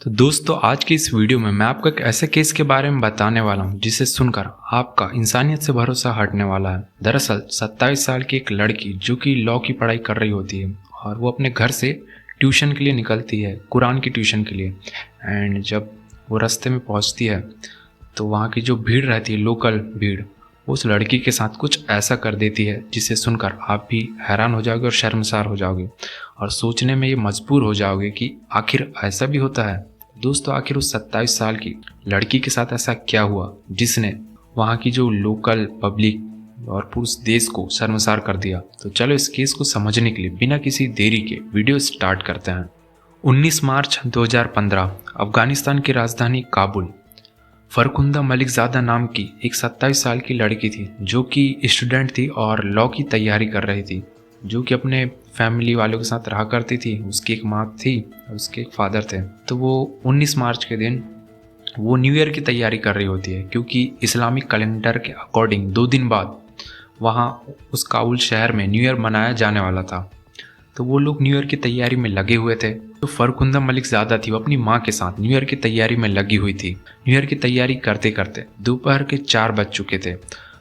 तो दोस्तों आज की इस वीडियो में मैं आपको एक ऐसे केस के बारे में बताने वाला हूं जिसे सुनकर आपका इंसानियत से भरोसा हटने वाला है। दरअसल 27 साल की एक लड़की जो कि लॉ की पढ़ाई कर रही होती है और वो अपने घर से ट्यूशन के लिए निकलती है, कुरान की ट्यूशन के लिए। एंड जब वो रास्ते में पहुंचती है तो वहाँ की जो भीड़ रहती है, लोकल भीड़, उस लड़की के साथ कुछ ऐसा कर देती है जिसे सुनकर आप भी हैरान हो जाओगे और शर्मसार हो जाओगे और सोचने में ये मजबूर हो जाओगे कि आखिर ऐसा भी होता है। दोस्तों आखिर उस 27 साल की लड़की के साथ ऐसा क्या हुआ जिसने वहाँ की जो लोकल पब्लिक और पूरे देश को शर्मसार कर दिया। तो चलो इस केस को समझने के लिए बिना किसी देरी के वीडियो स्टार्ट करते हैं। 19 मार्च 2015 अफगानिस्तान की राजधानी काबुल। फरखुंदा मलिकजादा नाम की एक 27 साल की लड़की थी जो कि स्टूडेंट थी और लॉ की तैयारी कर रही थी, जो कि अपने फैमिली वालों के साथ रहा करती थी। उसकी एक माँ थी और उसके एक फादर थे। तो वो 19 मार्च के दिन वो न्यू ईयर की तैयारी कर रही होती है, क्योंकि इस्लामिक कैलेंडर के अकॉर्डिंग 2 दिन बाद वहाँ उस काबुल शहर में न्यू ईयर मनाया जाने वाला था। तो वो लोग न्यू ईयर की तैयारी में लगे हुए थे। तो फरखुंदा मलिकजादा थी, वो अपनी माँ के साथ न्यू ईयर की तैयारी में लगी हुई थी। न्यू ईयर की तैयारी करते करते दोपहर के 4 बज चुके थे।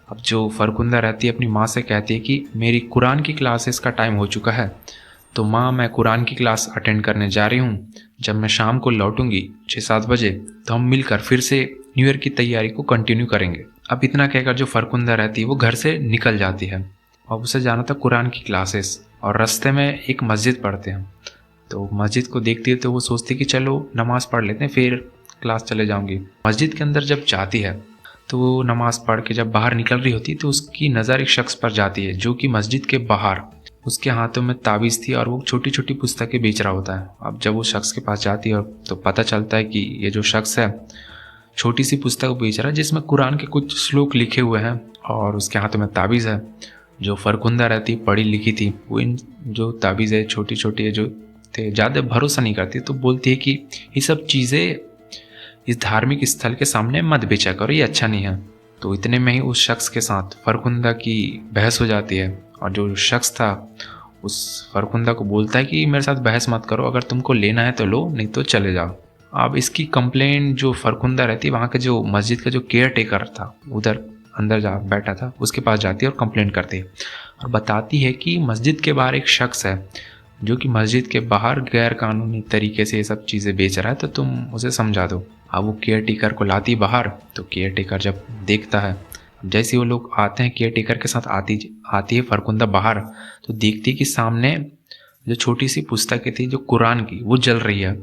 अब जो फरखुंदा रहती है अपनी माँ से कहती है कि मेरी कुरान की क्लासेस का टाइम हो चुका है, तो माँ मैं कुरान की क्लास अटेंड करने जा रही हूँ। जब मैं शाम को लौटूंगी 6-7 बजे तो हम मिलकर फिर से न्यू ईयर की तैयारी को कंटिन्यू करेंगे। अब इतना कहकर जो फरखुंदा रहती है वो घर से निकल जाती है और उसे जाना था कुरान की क्लासेस। और रास्ते में एक मस्जिद पढ़ते हैं, तो मस्जिद को देखती है तो वो सोचती है कि चलो नमाज पढ़ लेते हैं फिर क्लास चले जाऊंगी। मस्जिद के अंदर जब जाती है तो वो नमाज पढ़ के जब बाहर निकल रही होती है तो उसकी नज़र एक शख्स पर जाती है जो कि मस्जिद के बाहर उसके हाथों में ताबीज़ थी और वो छोटी छोटी पुस्तकें बेच रहा होता है। अब जब वो शख्स के पास जाती है तो पता चलता है कि ये जो शख्स है छोटी सी पुस्तक बेच रहा है जिसमें कुरान के कुछ श्लोक लिखे हुए हैं और उसके हाथों में ताबीज़ है। जो फरखुंदा रहती पढ़ी लिखी थी वो इन जो ताबीज़ है छोटी छोटी जो थे ज़्यादा भरोसा नहीं करती, तो बोलती है कि ये सब चीज़ें इस धार्मिक स्थल के सामने मत बेचा करो, ये अच्छा नहीं है। तो इतने में ही उस शख्स के साथ फरखुंदा की बहस हो जाती है और जो शख्स था उस फरखुंदा को बोलता है कि मेरे साथ बहस मत करो, अगर तुमको लेना है तो लो नहीं तो चले जाओ। अब इसकी कंप्लेंट जो फरखुंदा रहती है वहाँ के जो मस्जिद का जो केयर टेकर था उधर अंदर जा बैठा था उसके पास जाती है और कंप्लेंट करती है और बताती है कि मस्जिद के बाहर एक शख्स है जो कि मस्जिद के बाहर गैर कानूनी तरीके से ये सब चीज़ें बेच रहा है, तो तुम उसे समझा दो। अब वो केयर टेकर को लाती बाहर, तो केयर टेकर जब देखता है, जैसे वो लोग आते हैं केयर टेकर के साथ आती है फरखुंदा बाहर, तो देखती है कि सामने जो छोटी सी पुस्तकें थी जो कुरान की वो जल रही है।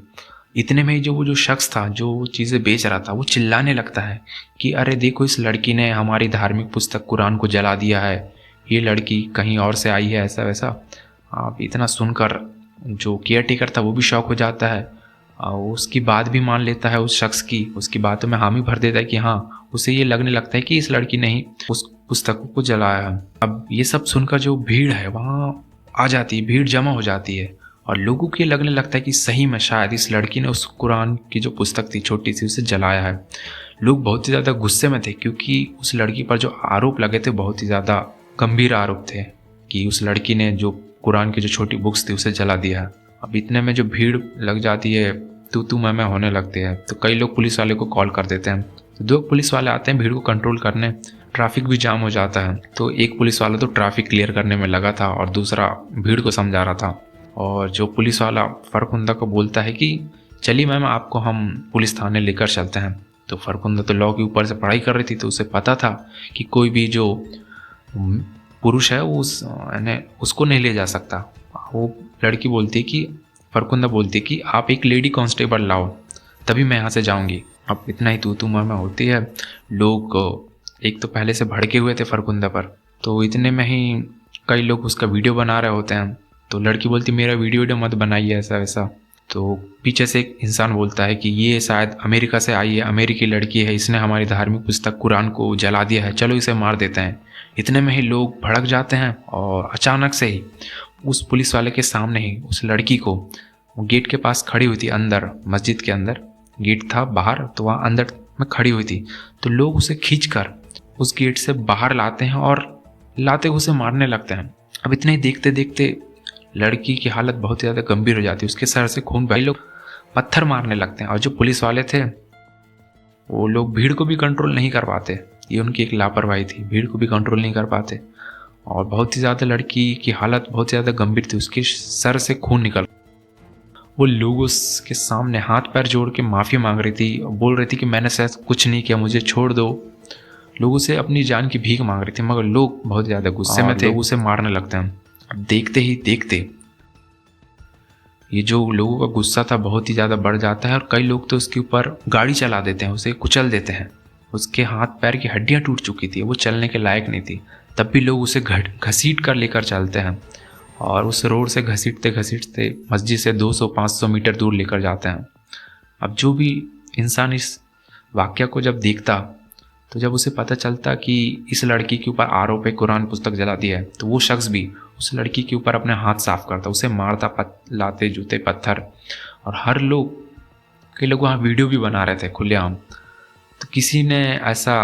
इतने में ही जो वो जो शख्स था जो वो चीज़ें बेच रहा था वो चिल्लाने लगता है कि अरे देखो इस लड़की ने हमारी धार्मिक पुस्तक कुरान को जला दिया है, ये लड़की कहीं और से आई है, ऐसा वैसा। आप इतना सुनकर जो केयर टेकर था वो भी शौक हो जाता है और उसकी बात भी मान लेता है उस शख्स की, उसकी बातों में हामी भर देता है कि हाँ, उसे ये लगने लगता है कि इस लड़की ने ही उस पुस्तकों को जलाया है। अब ये सब सुनकर जो भीड़ है वहाँ आ जाती है, भीड़ जमा हो जाती है और लोगों को ये लगने लगता है कि सही में शायद इस लड़की ने उस कुरान की जो पुस्तक थी छोटी सी उसे जलाया है। लोग बहुत ही ज़्यादा गुस्से में थे क्योंकि उस लड़की पर जो आरोप लगे थे बहुत ही ज़्यादा गंभीर आरोप थे कि उस लड़की ने जो कुरान की जो छोटी बुक्स थी उसे जला दिया है। अब इतने में जो भीड़ लग जाती है तू मैं होने लगते हैं, तो कई लोग पुलिस वाले को कॉल कर देते हैं। तो 2 पुलिस वाले आते हैं भीड़ को कंट्रोल करने। ट्रैफिक भी जाम हो जाता है, तो एक पुलिस वाला तो ट्रैफिक क्लियर करने में लगा था और दूसरा भीड़ को समझा रहा था। और जो पुलिस वाला फरखुंदा को बोलता है कि चलिए मैम आपको हम पुलिस थाने लेकर चलते हैं। तो फरखुंदा तो लॉ के ऊपर से पढ़ाई कर रही थी, तो उसे पता था कि कोई भी जो पुरुष है उसको नहीं ले जा सकता। वो लड़की बोलती है कि फरखुंदा बोलती है कि आप एक लेडी कांस्टेबल लाओ तभी मैं यहाँ से जाऊँगी। अब इतना ही तू मैं होती है। लोग एक तो पहले से भड़के हुए थे फरखुंदा पर, तो इतने में ही कई लोग उसका वीडियो बना रहे होते हैं। तो लड़की बोलती मेरा वीडियो मत बनाइए ऐसा वैसा। तो पीछे से एक इंसान बोलता है कि ये शायद अमेरिका से आई है, अमेरिकी लड़की है, इसने हमारी धार्मिक पुस्तक कुरान को जला दिया है, चलो इसे मार देते हैं। इतने में ही लोग भड़क जाते हैं और अचानक से ही उस पुलिस वाले के सामने ही उस लड़की को, वो गेट के पास खड़ी हुई थी अंदर, मस्जिद के अंदर गेट था बाहर, तो वहाँ अंदर में खड़ी हुई थी। तो लोग उसे खींचकर उस गेट से बाहर लाते हैं और लाते उसे मारने लगते हैं। अब इतने ही देखते देखते लड़की की हालत बहुत ही ज़्यादा गंभीर हो जाती है, उसके सर से खून बह। लोग पत्थर मारने लगते हैं। और जो पुलिस वाले थे वो लोग भीड़ को भी कंट्रोल नहीं कर पाते, ये उनकी एक लापरवाही थी, भीड़ को भी कंट्रोल नहीं कर पाते। और बहुत ही ज़्यादा लड़की की हालत बहुत ज़्यादा गंभीर थी, उसके सर से खून निकल, वो लोगों के सामने हाथ पैर जोड़ के माफ़ी मांग रही थी, बोल रही थी कि मैंने शायद कुछ नहीं किया, मुझे छोड़ दो। लोगों से अपनी जान की भीख मांग रही थी, मगर लोग बहुत ज़्यादा गुस्से में थे, लोग उसे मारने लगते हैं। अब देखते ही देखते ये जो लोगों का गुस्सा था बहुत ही ज़्यादा बढ़ जाता है और कई लोग तो उसके ऊपर गाड़ी चला देते हैं, उसे कुचल देते हैं। उसके हाथ पैर की हड्डियाँ टूट चुकी थी, वो चलने के लायक नहीं थी, तब भी लोग उसे घसीट कर लेकर चलते हैं और उस रोड से घसीटते घसीटते मस्जिद से 200-500 मीटर दूर लेकर जाते हैं। अब जो भी इंसान इस वाक़या को जब देखता, तो जब उसे पता चलता कि इस लड़की के ऊपर आरोप है कुरान पुस्तक जला दिया है, तो वो शख्स भी उस लड़की के ऊपर अपने हाथ साफ करता, उसे मारता, लाते जूते पत्थर। और हर लोग, कई लोग वहाँ वीडियो भी बना रहे थे खुलेआम। तो किसी ने ऐसा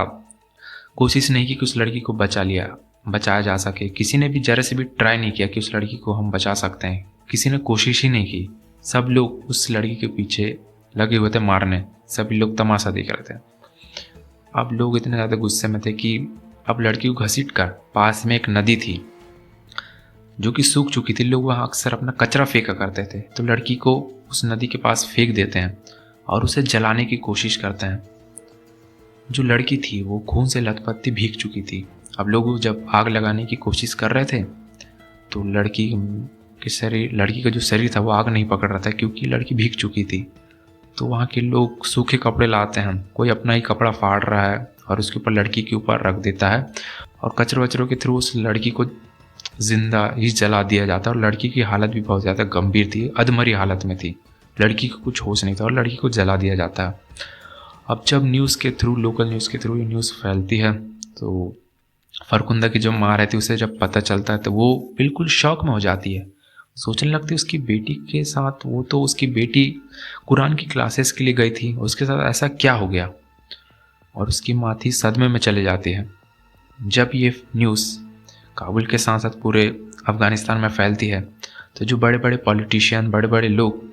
कोशिश नहीं की कि उस लड़की को बचाया जा सके, किसी ने भी जरा से भी ट्राई नहीं किया कि उस लड़की को हम बचा सकते हैं, किसी ने कोशिश ही नहीं की। सब लोग उस लड़की के पीछे लगे हुए थे मारने, सभी लोग तमाशा देख रहे थे। अब लोग इतने ज़्यादा गुस्से में थे कि अब लड़की को घसीट कर, पास में एक नदी थी जो कि सूख चुकी थी, लोग वहाँ अक्सर अपना कचरा फेंका करते थे, तो लड़की को उस नदी के पास फेंक देते हैं और उसे जलाने की कोशिश करते हैं। जो लड़की थी वो खून से लथपथ थी, भीग चुकी थी। अब लोग जब आग लगाने की कोशिश कर रहे थे तो लड़की का जो शरीर था वो आग नहीं पकड़ रहा था, क्योंकि लड़की भीग चुकी थी। तो वहाँ के लोग सूखे कपड़े लाते हैं, कोई अपना ही कपड़ा फाड़ रहा है और उसके ऊपर लड़की के ऊपर रख देता है और कचरे वचरों के थ्रू उस लड़की को जिंदा ही जला दिया जाता है। और लड़की की हालत भी बहुत ज़्यादा गंभीर थी, अधमरी हालत में थी, लड़की को कुछ होश नहीं था और लड़की को जला दिया जाता है। अब जब न्यूज़ के थ्रू, लोकल न्यूज़ के थ्रू ये न्यूज़ फैलती है, तो फरकुंदा की जो माँ रहती है उसे जब पता चलता है तो वो बिल्कुल शॉक में हो जाती है, सोचने लगती है उसकी बेटी के साथ, वो तो उसकी बेटी कुरान की क्लासेस के लिए गई थी, उसके साथ ऐसा क्या हो गया। और उसकी माँ थी सदमे में चले जाती है। जब ये न्यूज़ काबुल के साथ साथ पूरे अफ़गानिस्तान में फैलती है तो जो बड़े बड़े पॉलिटिशियन, बड़े बड़े लोग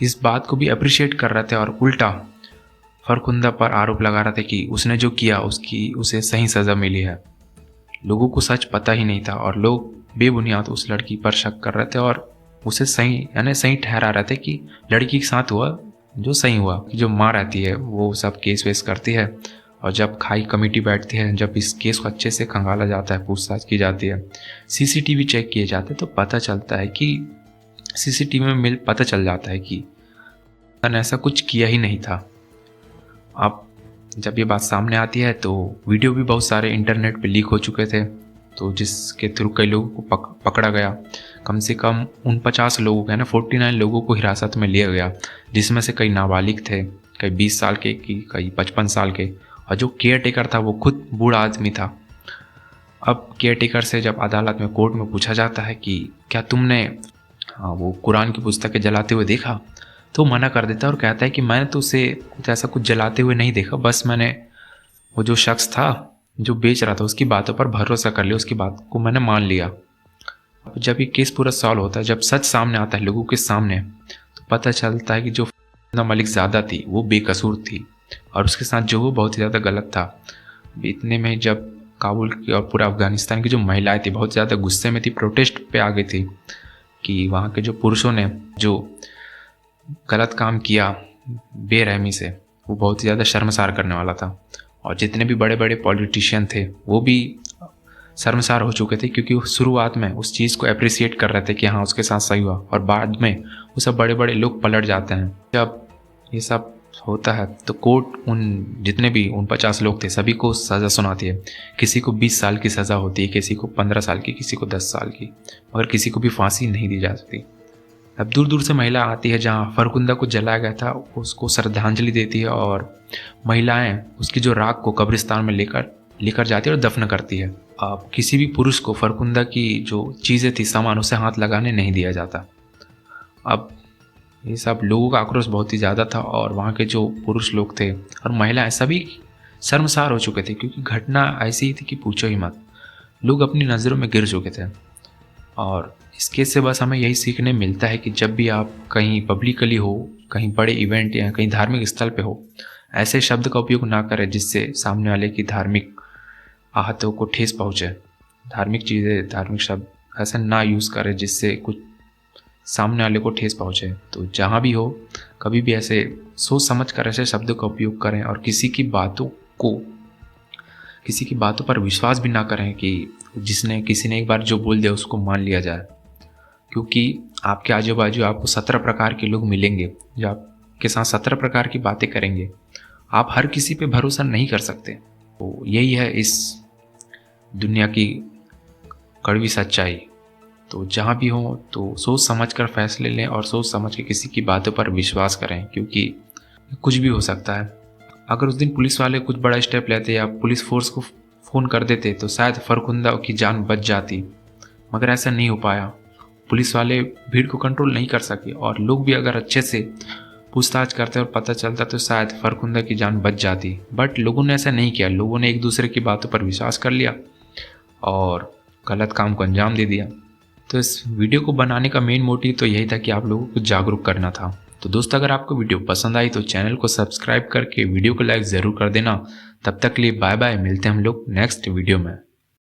इस बात को भी अप्रिशिएट कर रहे थे और उल्टा फरकुंदा पर आरोप लगा रहे थे कि उसने जो किया उसे सही सज़ा मिली है। लोगों को सच पता ही नहीं था और लोग बेबुनियाद उस लड़की पर शक कर रहे थे और उसे सही ठहरा रहे थे कि लड़की के साथ हुआ जो सही हुआ। जो माँ रहती है वो सब केस वेस करती है और जब खाई कमेटी बैठती है, जब इस केस को अच्छे से खंगाला जाता है, पूछताछ की जाती है, सीसीटीवी चेक किए जाते हैं, तो पता चलता है कि सीसीटीवी में पता चल जाता है कि मैंने ऐसा कुछ किया ही नहीं था। अब जब ये बात सामने आती है तो वीडियो भी बहुत सारे इंटरनेट पे लीक हो चुके थे, तो जिसके थ्रू कई लोगों को पकड़ा गया। कम से कम 49 लोगों को, 49 लोगों को हिरासत में लिया गया, जिसमें से कई नाबालिग थे, कई 20 साल के, कई 55 साल के, और जो केयर टेकर था वो खुद बूढ़ा आदमी था। अब केयर टेकर से जब अदालत में, कोर्ट में पूछा जाता है कि क्या तुमने वो कुरान की पुस्तकें जलाते हुए देखा, तो मना कर देता है और कहता है कि मैंने तो उसे ऐसा कुछ जलाते हुए नहीं देखा, बस मैंने वो जो शख्स था जो बेच रहा था उसकी बातों पर भरोसा कर लिया, उसकी बात को मैंने मान लिया। अब जब ये केस पूरा सॉल्व होता है, जब सच सामने आता है लोगों के सामने, तो पता चलता है कि जो मलिक ज़्यादा थी वो बेकसूर थी और उसके साथ जो वो बहुत ही ज़्यादा गलत था। इतने में जब काबुल की और पूरा अफ़गानिस्तान की जो महिलाएं थी बहुत ज़्यादा गुस्से में थी, प्रोटेस्ट पे आ गई थी कि वहाँ के जो पुरुषों ने जो गलत काम किया बेरहमी से, वो बहुत ही ज़्यादा शर्मसार करने वाला था। और जितने भी बड़े बड़े पॉलिटिशियन थे वो भी शर्मसार हो चुके थे, क्योंकि वो शुरुआत में उस चीज़ को अप्रिसिएट कर रहे थे कि हाँ उसके साथ सही हुआ, और बाद में वो सब बड़े बड़े लोग पलट जाते हैं। जब ये सब होता है तो कोर्ट उन जितने भी 49 लोग थे सभी को सज़ा सुनाती है। किसी को 20 साल की सज़ा होती है, किसी को 15 साल की, किसी को 10 साल की, मगर किसी को भी फांसी नहीं दी जा सकती। अब दूर दूर से महिला आती है, जहाँ फरकुंदा को जलाया गया था उसको श्रद्धांजलि देती है और महिलाएं उसकी जो राख को कब्रिस्तान में लेकर जाती है और दफन करती है। अब किसी भी पुरुष को फरकुंदा की जो चीज़ें थी, सामान, उसे हाथ लगाने नहीं दिया जाता। अब ये सब लोगों का आक्रोश बहुत ही ज़्यादा था और वहाँ के जो पुरुष लोग थे और महिलाएं सभी शर्मसार हो चुके थे, क्योंकि घटना ऐसी ही थी कि पूछो ही मत। लोग अपनी नज़रों में गिर चुके थे और इस केस से बस हमें यही सीखने मिलता है कि जब भी आप कहीं पब्लिकली हो, कहीं बड़े इवेंट या कहीं धार्मिक स्थल पे हो, ऐसे शब्द का उपयोग ना करें जिससे सामने वाले की धार्मिक आहतों को ठेस पहुँचे। धार्मिक चीज़ें, धार्मिक शब्द ऐसे ना यूज़ करें जिससे कुछ सामने वाले को ठेस पहुँचे। तो जहाँ भी हो, कभी भी ऐसे सोच समझ कर ऐसे शब्दों का उपयोग करें और किसी की बातों पर विश्वास भी ना करें कि किसी ने एक बार जो बोल दिया उसको मान लिया जाए, क्योंकि आपके आजू बाजू आपको 17 प्रकार के लोग मिलेंगे जो आपके साथ 17 प्रकार की बातें करेंगे। आप हर किसी पे भरोसा नहीं कर सकते। तो यही है इस दुनिया की कड़वी सच्चाई। तो जहाँ भी हो तो सोच समझ कर फैसले लें और सोच समझ के किसी की बातों पर विश्वास करें, क्योंकि कुछ भी हो सकता है। अगर उस दिन पुलिस वाले कुछ बड़ा स्टेप लेते या पुलिस फोर्स को फ़ोन कर देते तो शायद फरखुंदा की जान बच जाती, मगर ऐसा नहीं हो पाया। पुलिस वाले भीड़ को कंट्रोल नहीं कर सके और लोग भी अगर अच्छे से पूछताछ करते और पता चलता तो शायद फरखुंदा की जान बच जाती। बट लोगों ने ऐसा नहीं किया। लोगों ने एक दूसरे की बातों पर विश्वास कर लिया और गलत काम को अंजाम दे दिया। तो इस वीडियो को बनाने का मेन मोटिव तो यही था कि आप लोगों को जागरूक करना था। तो दोस्तों, अगर आपको वीडियो पसंद आई तो चैनल को सब्सक्राइब करके वीडियो को लाइक ज़रूर कर देना। तब तक के लिए बाय बाय, मिलते हैं हम लोग नेक्स्ट वीडियो में।